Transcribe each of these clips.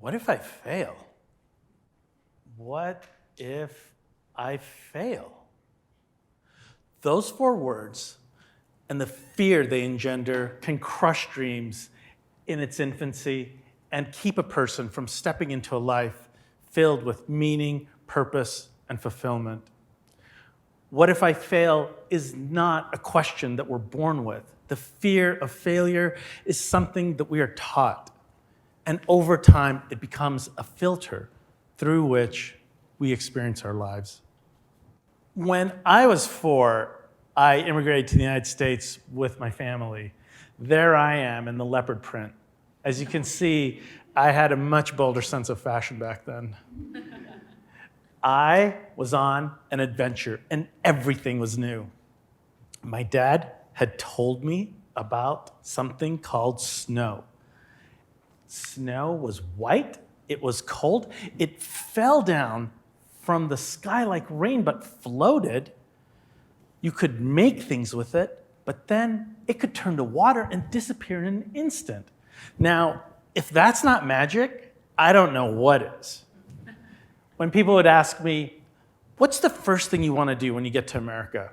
What if I fail? What if I fail? Those 4 words and the fear they engender can crush dreams in its infancy and keep a person from stepping into a life filled with meaning, purpose, and fulfillment. What if I fail is not a question that we're born with. The fear of failure is something that we are taught. And over time, it becomes a filter through which we experience our lives. When I was 4, I immigrated to the United States with my family. There I am in the leopard print. As you can see, I had a much bolder sense of fashion back then. I was on an adventure, and everything was new. My dad had told me about something called snow. Snow was white, it was cold, it fell down from the sky like rain, but floated. You could make things with it, but then it could turn to water and disappear in an instant. Now, if that's not magic, I don't know what is. When people would ask me, what's the first thing you want to do when you get to America?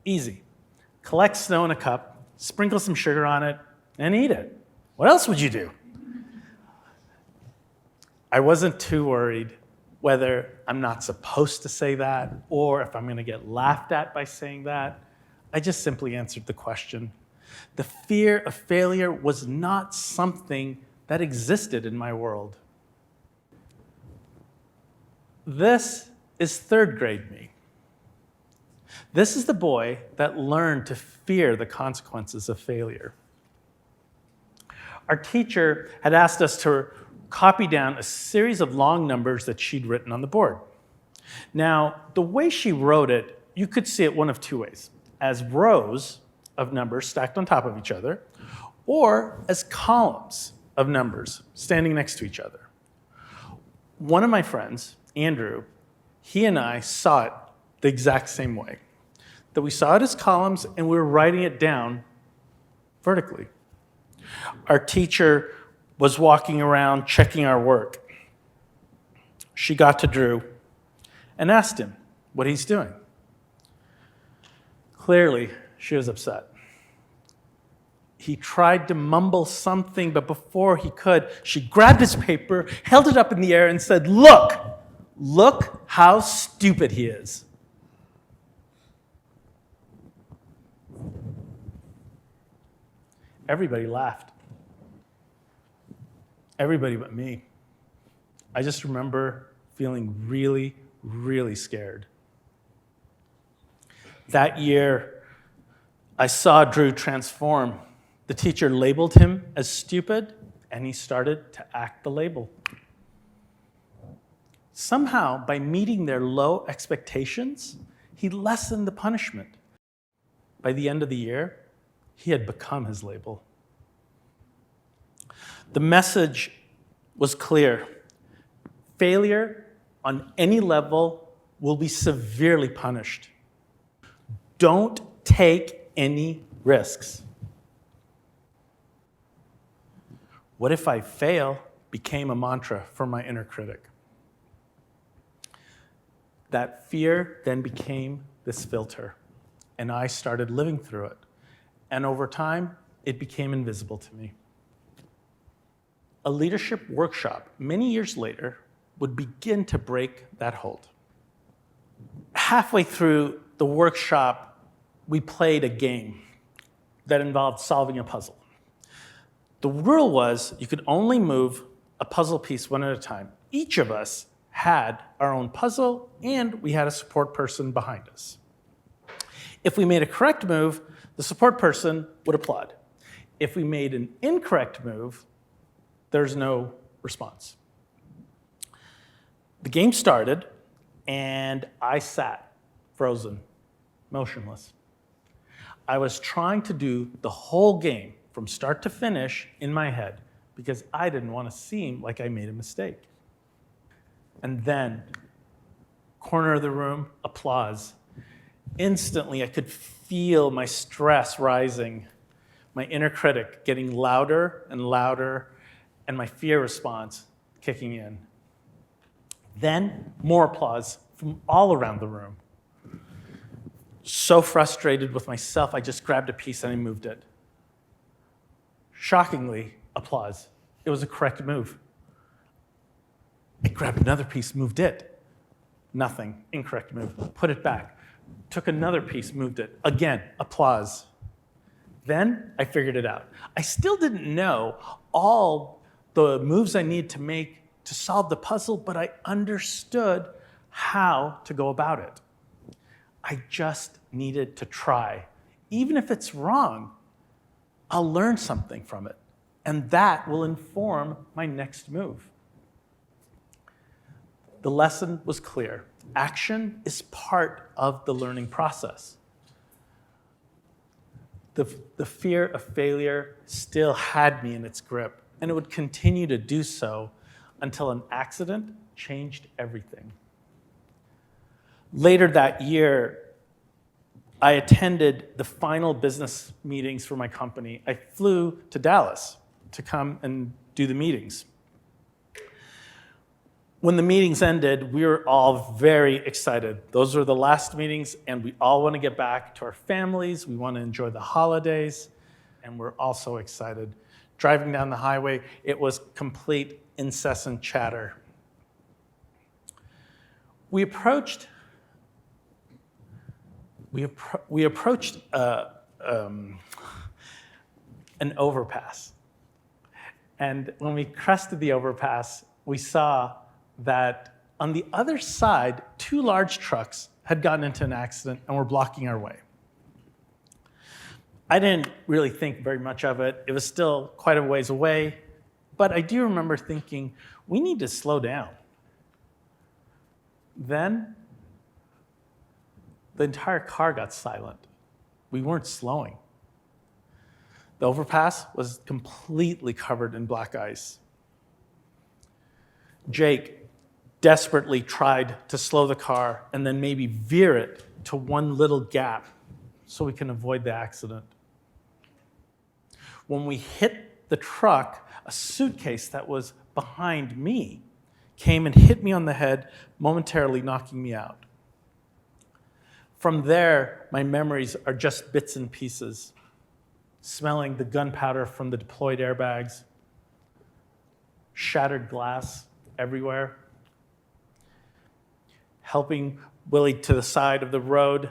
Easy. Collect snow in a cup, sprinkle some sugar on it, and eat it. What else would you do? I wasn't too worried whether I'm not supposed to say that or if I'm going to get laughed at by saying that. I just simply answered the question. The fear of failure was not something that existed in my world. This is 3rd grade me. This is the boy that learned to fear the consequences of failure. Our teacher had asked us to copy down a series of long numbers that she'd written on the board. Now, the way she wrote it, you could see it one of 2 ways: as rows of numbers stacked on top of each other, or as columns of numbers standing next to each other. One of my friends, Andrew, he and I saw it the exact same way. That we saw it as columns and we were writing it down vertically. Our teacher was walking around checking our work. She got to Drew and asked him what he's doing. Clearly, she was upset. He tried to mumble something, but before he could, she grabbed his paper, held it up in the air, and said, Look how stupid he is. Everybody laughed. Everybody but me. I just remember feeling really, really scared. That year, I saw Drew transform. The teacher labeled him as stupid, and he started to act the label. Somehow, by meeting their low expectations, he lessened the punishment. By the end of the year, he had become his label. The message was clear. Failure on any level will be severely punished. Don't take any risks. What if I fail became a mantra for my inner critic. That fear then became this filter, and I started living through it. And over time, it became invisible to me. A leadership workshop many years later would begin to break that hold. Halfway through the workshop, we played a game that involved solving a puzzle. The rule was you could only move a puzzle piece one at a time. Each of us had our own puzzle, and we had a support person behind us. If we made a correct move, the support person would applaud. If we made an incorrect move, there's no response. The game started, and I sat frozen, motionless. I was trying to do the whole game from start to finish in my head because I didn't want to seem like I made a mistake. And then, corner of the room, applause. Instantly, I could feel my stress rising, my inner critic getting louder and louder, and my fear response kicking in. Then more applause from all around the room. So frustrated with myself, I just grabbed a piece and I moved it. Shockingly, applause. It was a correct move. I grabbed another piece, moved it. Nothing, incorrect move. Put it back. Took another piece, moved it. Again, applause. Then I figured it out. I still didn't know all the moves I needed to make to solve the puzzle, but I understood how to go about it. I just needed to try. Even if it's wrong, I'll learn something from it, and that will inform my next move. The lesson was clear. Action is part of the learning process. The fear of failure still had me in its grip, and it would continue to do so until an accident changed everything. Later that year, I attended the final business meetings for my company. I flew to Dallas to come and do the meetings. When the meetings ended, we were all very excited. Those were the last meetings, and we all want to get back to our families. We want to enjoy the holidays, and we're all so excited. Driving down the highway, it was complete incessant chatter. We approached an overpass. And when we crested the overpass, we saw that on the other side, 2 large trucks had gotten into an accident and were blocking our way. I didn't really think very much of it. It was still quite a ways away, but I do remember thinking, we need to slow down. Then, the entire car got silent. We weren't slowing. The overpass was completely covered in black ice. Jake desperately tried to slow the car and then maybe veer it to one little gap so we can avoid the accident. When we hit the truck, a suitcase that was behind me came and hit me on the head, momentarily knocking me out. From there, my memories are just bits and pieces, smelling the gunpowder from the deployed airbags, shattered glass everywhere, helping Willie to the side of the road,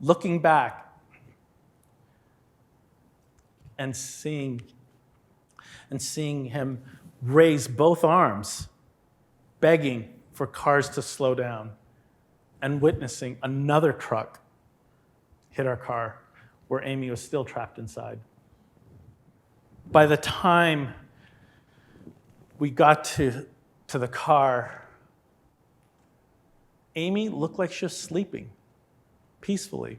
looking back and seeing him raise both arms, begging for cars to slow down, and witnessing another truck hit our car where Amy was still trapped inside. By the time we got to the car, Amy looked like she was sleeping peacefully,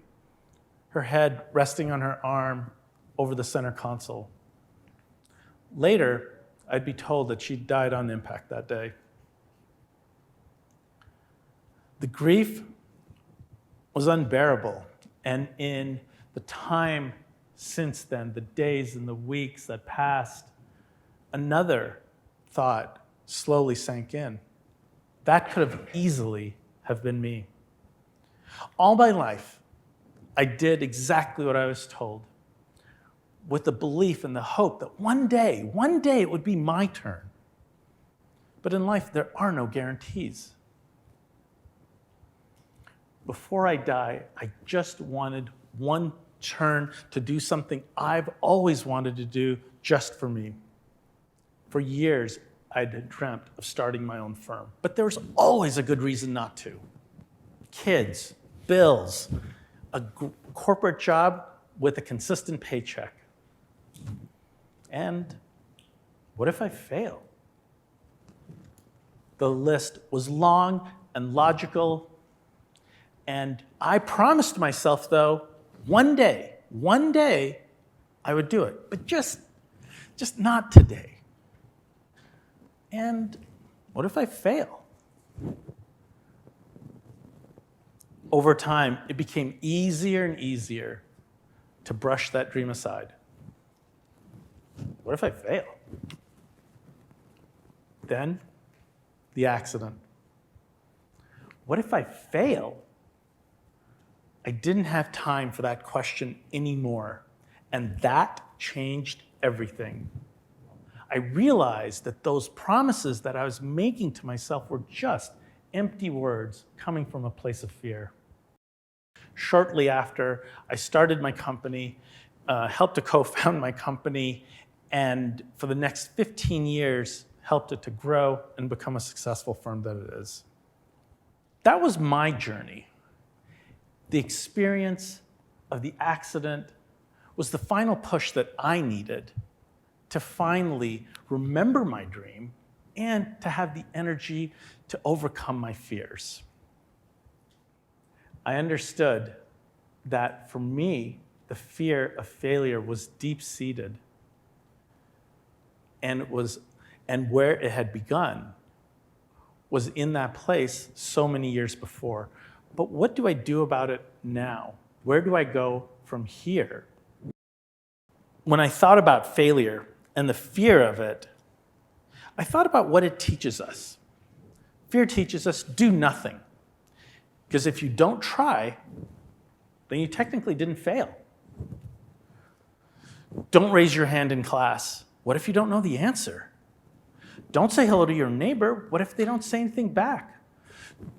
her head resting on her arm over the center console. Later, I'd be told that she died on impact that day. The grief was unbearable, and in the time since then, the days and the weeks that passed, another thought slowly sank in. That could have easily have been me. All my life, I did exactly what I was told, with the belief and the hope that one day it would be my turn. But in life, there are no guarantees. Before I die, I just wanted one turn to do something I've always wanted to do just for me. For years, I'd dreamt of starting my own firm, but there was always a good reason not to. Kids, bills, a corporate job with a consistent paycheck. And what if I fail? The list was long and logical, and I promised myself, though, one day, I would do it, but just not today. And what if I fail? Over time, it became easier and easier to brush that dream aside. What if I fail? Then, the accident. What if I fail? I didn't have time for that question anymore, and that changed everything. I realized that those promises that I was making to myself were just empty words coming from a place of fear. Shortly after, I started my company, helped to co-found my company, and for the next 15 years, helped it to grow and become a successful firm that it is. That was my journey. The experience of the accident was the final push that I needed to finally remember my dream and to have the energy to overcome my fears. I understood that for me, the fear of failure was deep-seated, and where it had begun was in that place so many years before. But what do I do about it now? Where do I go from here? When I thought about failure and the fear of it, I thought about what it teaches us. Fear teaches us do nothing. Because if you don't try, then you technically didn't fail. Don't raise your hand in class. What if you don't know the answer? Don't say hello to your neighbor. What if they don't say anything back?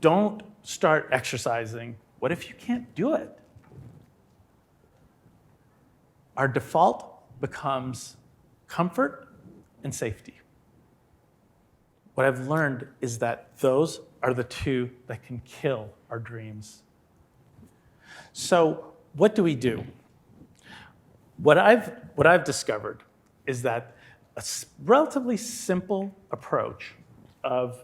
Don't start exercising. What if you can't do it? Our default becomes comfort and safety. What I've learned is that those are the two that can kill our dreams. So what do we do? What I've discovered is that a relatively simple approach of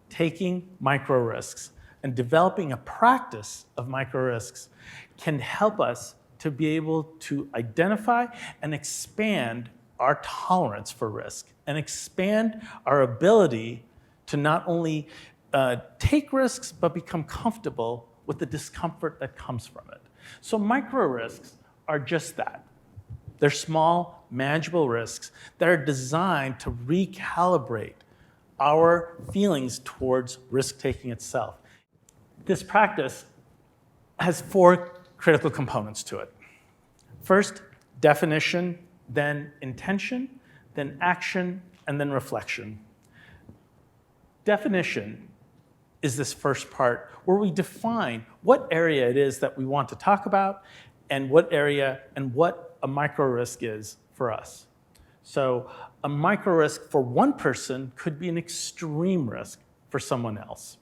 taking micro risks and developing a practice of micro risks can help us to be able to identify and expand our tolerance for risk and expand our ability to not only take risks, but become comfortable with the discomfort that comes from it. So micro risks are just that. They're small, manageable risks that are designed to recalibrate our feelings towards risk-taking itself. This practice has 4 critical components to it. First, definition, then intention, then action, and then reflection. Definition is this first part where we define what area it is that we want to talk about and what area and what a micro risk is for us. So a micro risk for one person could be an extreme risk for someone else.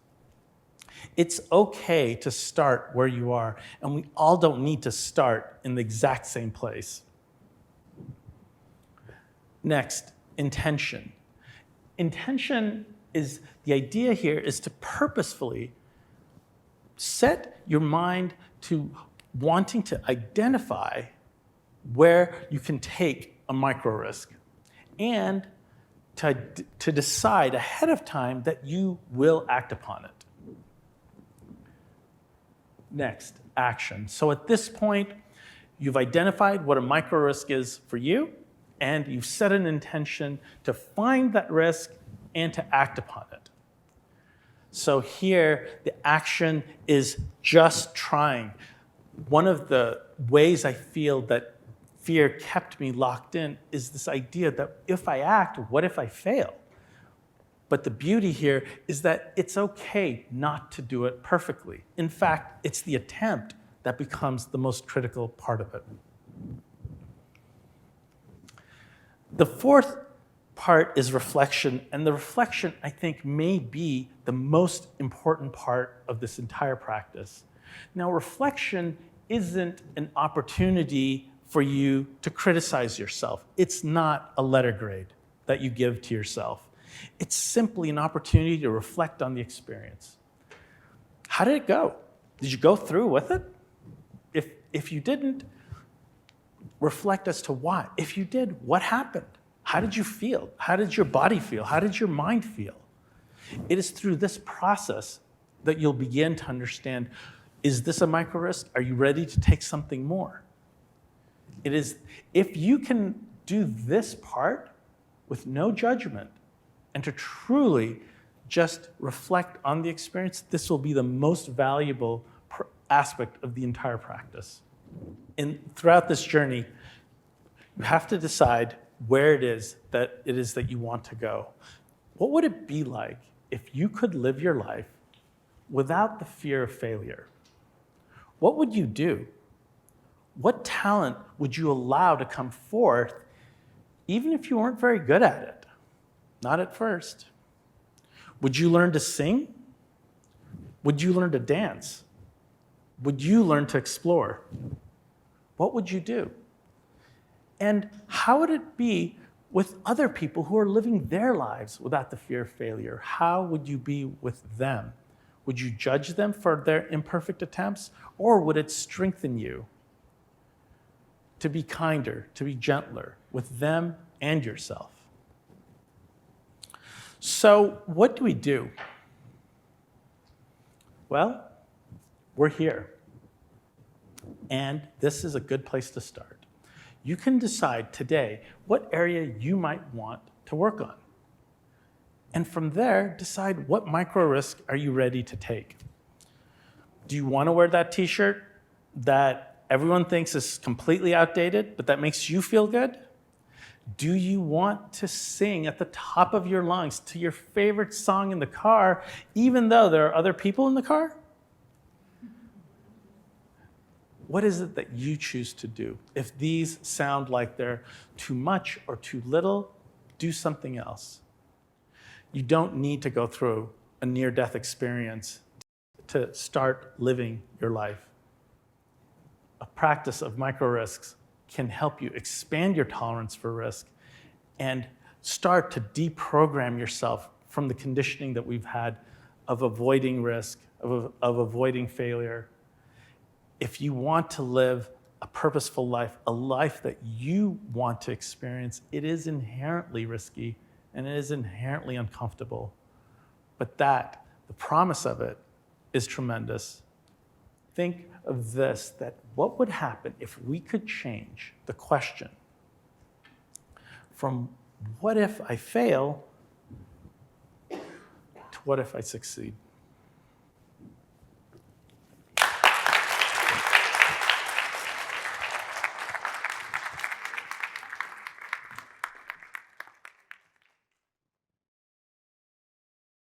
It's okay to start where you are, and we all don't need to start in the exact same place. Next, intention. Intention is, the idea here is to purposefully set your mind to wanting to identify where you can take a micro risk and to decide ahead of time that you will act upon it. Next, action. So at this point, you've identified what a micro risk is for you, and you've set an intention to find that risk and to act upon it. So here, the action is just trying. One of the ways I feel that fear kept me locked in is this idea that if I act, what if I fail? But the beauty here is that it's okay not to do it perfectly. In fact, it's the attempt that becomes the most critical part of it. The fourth part is reflection, and the reflection, I think, may be the most important part of this entire practice. Now, reflection isn't an opportunity for you to criticize yourself. It's not a letter grade that you give to yourself. It's simply an opportunity to reflect on the experience. How did it go? Did you go through with it? If you didn't, reflect as to why. If you did, what happened? How did you feel? How did your body feel? How did your mind feel? It is through this process that you'll begin to understand, is this a micro risk? Are you ready to take something more? It is, if you can do this part with no judgment, and to truly just reflect on the experience, this will be the most valuable aspect of the entire practice. And throughout this journey, you have to decide where it is that you want to go. What would it be like if you could live your life without the fear of failure? What would you do? What talent would you allow to come forth, even if you weren't very good at it? Not at first. Would you learn to sing? Would you learn to dance? Would you learn to explore? What would you do? And how would it be with other people who are living their lives without the fear of failure? How would you be with them? Would you judge them for their imperfect attempts, or would it strengthen you to be kinder, to be gentler with them and yourself? So what do we do? Well, we're here. And this is a good place to start. You can decide today what area you might want to work on. And from there, decide what micro risk are you ready to take. Do you want to wear that t-shirt that everyone thinks is completely outdated, but that makes you feel good? Do you want to sing at the top of your lungs to your favorite song in the car, even though there are other people in the car? What is it that you choose to do? If these sound like they're too much or too little, do something else. You don't need to go through a near-death experience to start living your life. A practice of micro risks can help you expand your tolerance for risk and start to deprogram yourself from the conditioning that we've had of avoiding risk, of avoiding failure. If you want to live a purposeful life, a life that you want to experience, it is inherently risky and it is inherently uncomfortable. But the promise of it is tremendous. Think of this, that what would happen if we could change the question from what if I fail to what if I succeed?